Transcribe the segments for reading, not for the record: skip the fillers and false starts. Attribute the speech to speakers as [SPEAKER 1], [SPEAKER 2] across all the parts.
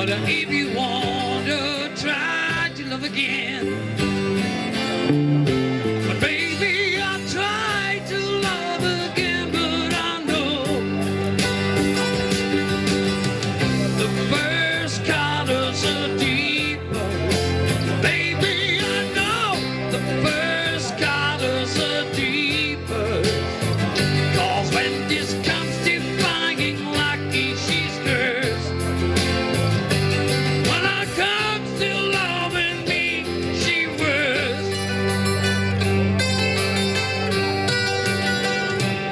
[SPEAKER 1] But if you want to try to love again, but baby, I try to love again, but I know the first colors are deeper. Baby, I know the first colors are deeper. 'Cause when this comes to finding lucky, she's cursed. When I come to loving me, she worse.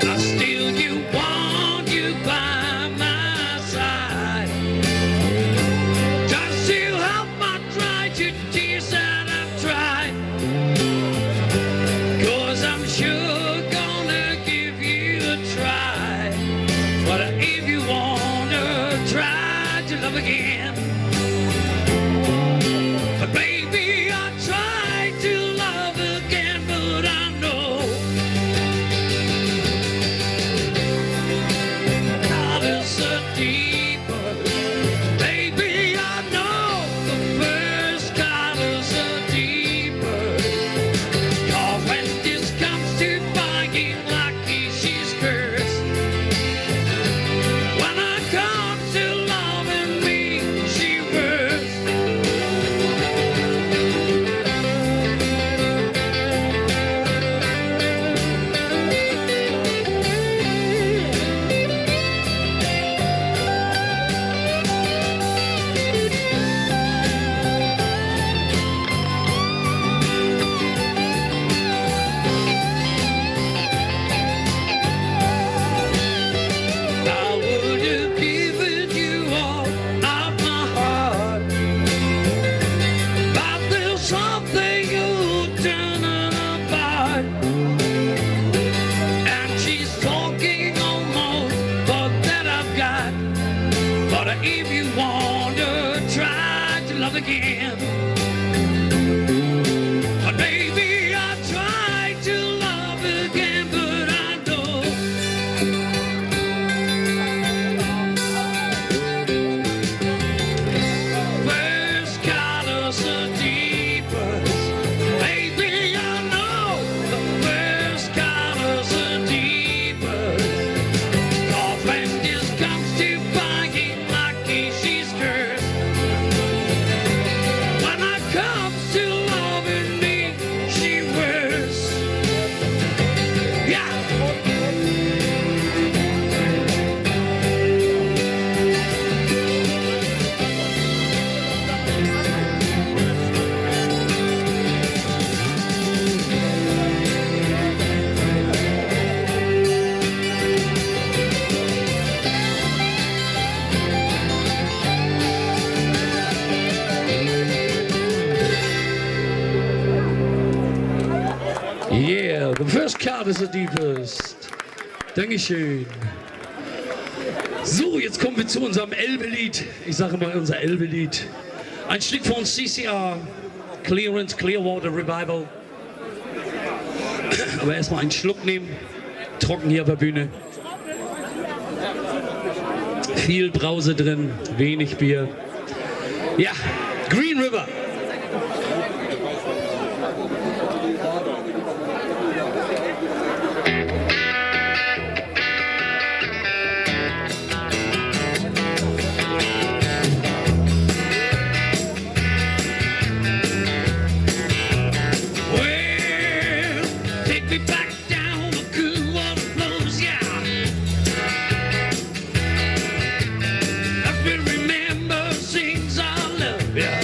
[SPEAKER 1] I still you want you by my side, just to help my dry your tears that I've tried. 'Cause I'm sure gonna give you a try. But if you wanna try to love again, but baby, I try to love again, but I know colors are deeper. Baby, I know the first colors are deeper. 'Cause when this comes to finding lucky, she's cursed. When I come to loving me, she worse. I would have given you all of my heart, but there's something you turning apart. And she's talking almost all that I've got. But if you want to try to love again, but baby, I try to love again, but I know first colors are deeper. Baby, I know the first colors are deeper. 'Cause when this comes to finding lucky, she's cursed. When I come to loving me, she worse. Yeah. Yeah, the first card is the deepest. Dankeschön. So, jetzt kommen wir zu unserem Elbe-Lied. Ich sage mal unser Elbe-Lied. Ein Stück von CCR, Clearance, Clearwater Revival. Aber erstmal einen Schluck nehmen. Trocken hier auf der Bühne. Viel Brause drin, wenig Bier. Ja, Green River. Well, take me back down the cool water flows, yeah. I will remember things I love, yeah.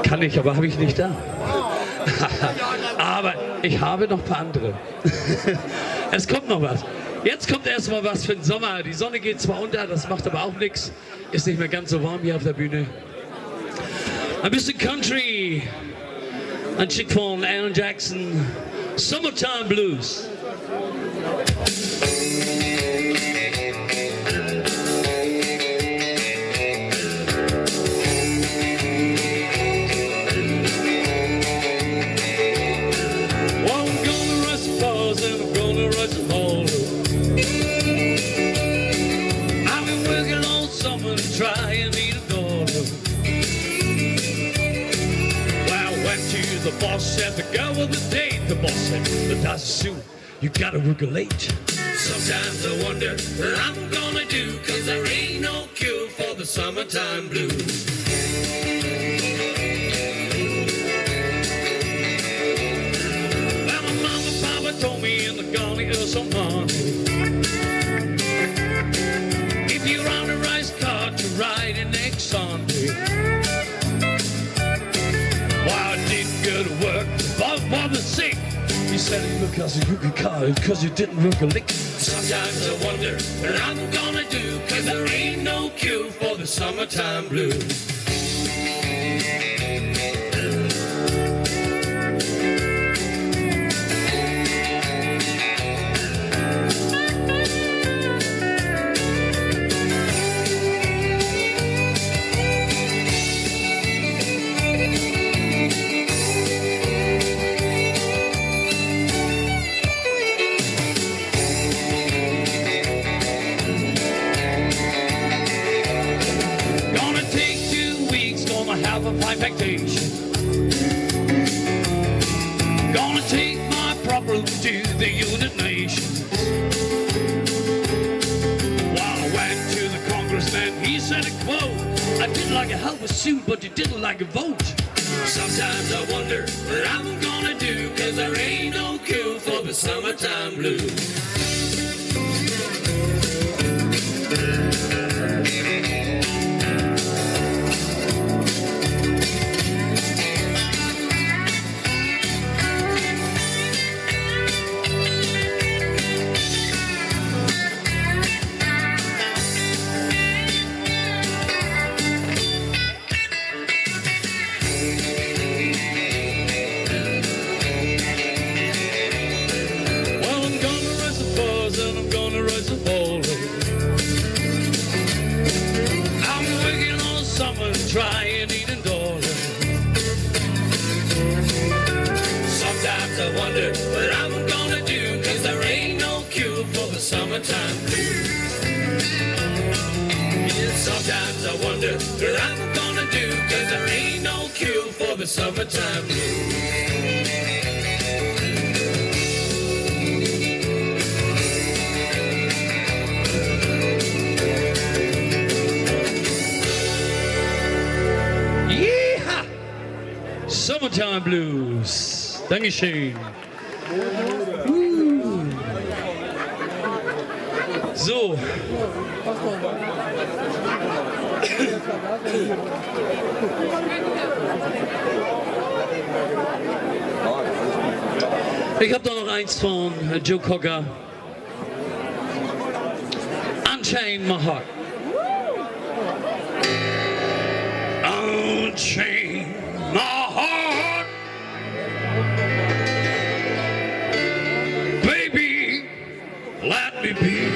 [SPEAKER 1] Kann ich, aber habe ich nicht da. Aber ich habe noch ein paar andere. Es kommt noch was. Jetzt kommt erstmal was für den Sommer. Die Sonne geht zwar unter, das macht aber auch nichts. Ist nicht mehr ganz so warm hier auf der Bühne. Ein bisschen Country. Ein Stück von Alan Jackson. Summertime Blues. The boss said the girl with the date. The boss said the does soon. You gotta work late. Sometimes I wonder what I'm gonna do, 'cause there ain't no cure for the summertime blues. Well, my mama and papa told me in the gully of some money. If you're on a race car to ride it next Sunday. To work, both mother's sick. He said, look, I said, you can call it because you didn't work a lick. Sometimes I wonder what I'm gonna do, 'cause there ain't no cure for the summertime blues. Vacation. Gonna take my problem to the United Nations. While I went to the congressman, he said a quote: I didn't like a hell of a suit, but you didn't like a vote. Sometimes I wonder what I'm gonna do, 'cause there ain't no cure for the summertime blues. Summertime blues. Yeah, sometimes I wonder what I'm gonna do, 'cause there ain't no cure for the summertime blues. Yeah! Summertime Blues. Dankeschön. So. Ich habe da noch eins von Joe Cocker. Unchain My Heart. Unchain my heart. Baby, let me be.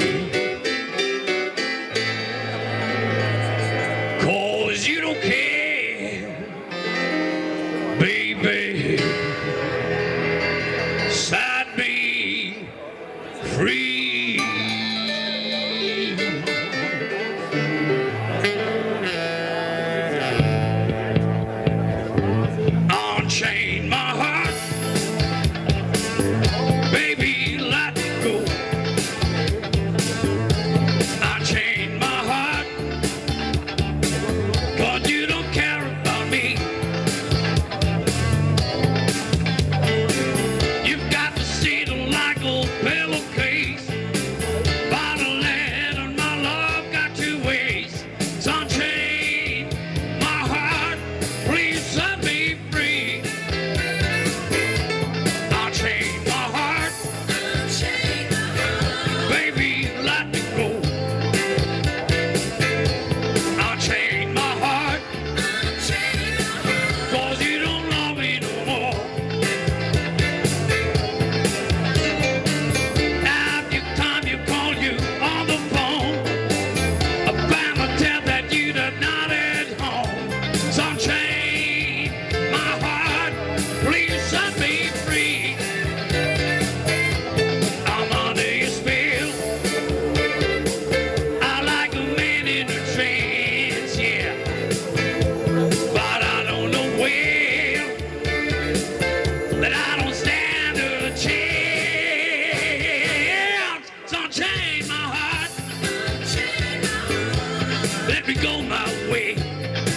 [SPEAKER 1] You don't care, baby. Set me free. away.